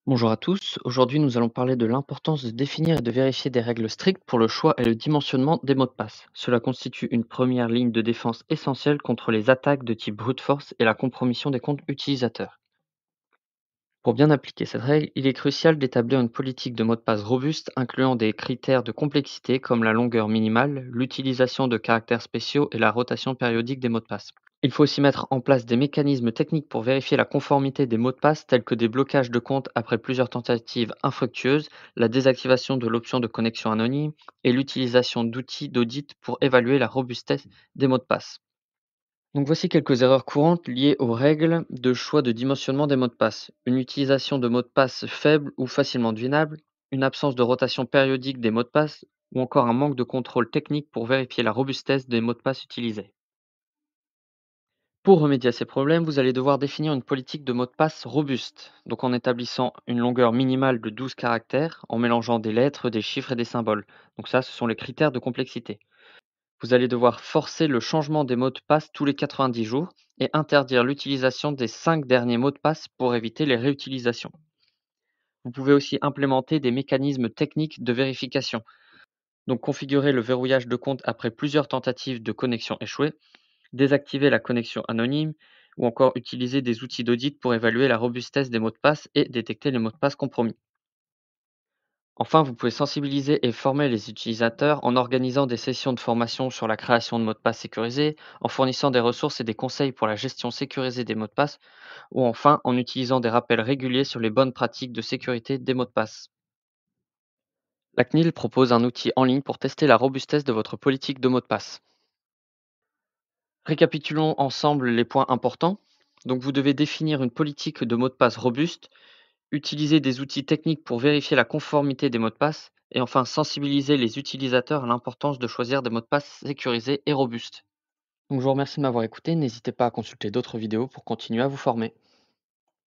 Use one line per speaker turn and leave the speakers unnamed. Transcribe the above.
Bonjour à tous, aujourd'hui nous allons parler de l'importance de définir et de vérifier des règles strictes pour le choix et le dimensionnement des mots de passe. Cela constitue une première ligne de défense essentielle contre les attaques de type brute force et la compromission des comptes utilisateurs. Pour bien appliquer cette règle, il est crucial d'établir une politique de mot de passe robuste incluant des critères de complexité comme la longueur minimale, l'utilisation de caractères spéciaux et la rotation périodique des mots de passe. Il faut aussi mettre en place des mécanismes techniques pour vérifier la conformité des mots de passe tels que des blocages de compte après plusieurs tentatives infructueuses, la désactivation de l'option de connexion anonyme et l'utilisation d'outils d'audit pour évaluer la robustesse des mots de passe. Donc voici quelques erreurs courantes liées aux règles de choix de dimensionnement des mots de passe. Une utilisation de mots de passe faibles ou facilement devinables, une absence de rotation périodique des mots de passe ou encore un manque de contrôle technique pour vérifier la robustesse des mots de passe utilisés. Pour remédier à ces problèmes, vous allez devoir définir une politique de mot de passe robuste, donc en établissant une longueur minimale de 12 caractères, en mélangeant des lettres, des chiffres et des symboles. Donc ça, ce sont les critères de complexité. Vous allez devoir forcer le changement des mots de passe tous les 90 jours et interdire l'utilisation des 5 derniers mots de passe pour éviter les réutilisations. Vous pouvez aussi implémenter des mécanismes techniques de vérification, donc configurer le verrouillage de compte après plusieurs tentatives de connexion échouées, désactiver la connexion anonyme ou encore utiliser des outils d'audit pour évaluer la robustesse des mots de passe et détecter les mots de passe compromis. Enfin, vous pouvez sensibiliser et former les utilisateurs en organisant des sessions de formation sur la création de mots de passe sécurisés, en fournissant des ressources et des conseils pour la gestion sécurisée des mots de passe, ou enfin en utilisant des rappels réguliers sur les bonnes pratiques de sécurité des mots de passe. La CNIL propose un outil en ligne pour tester la robustesse de votre politique de mots de passe. Récapitulons ensemble les points importants. Donc vous devez définir une politique de mot de passe robuste, utiliser des outils techniques pour vérifier la conformité des mots de passe et enfin sensibiliser les utilisateurs à l'importance de choisir des mots de passe sécurisés et robustes. Donc je vous remercie de m'avoir écouté, n'hésitez pas à consulter d'autres vidéos pour continuer à vous former.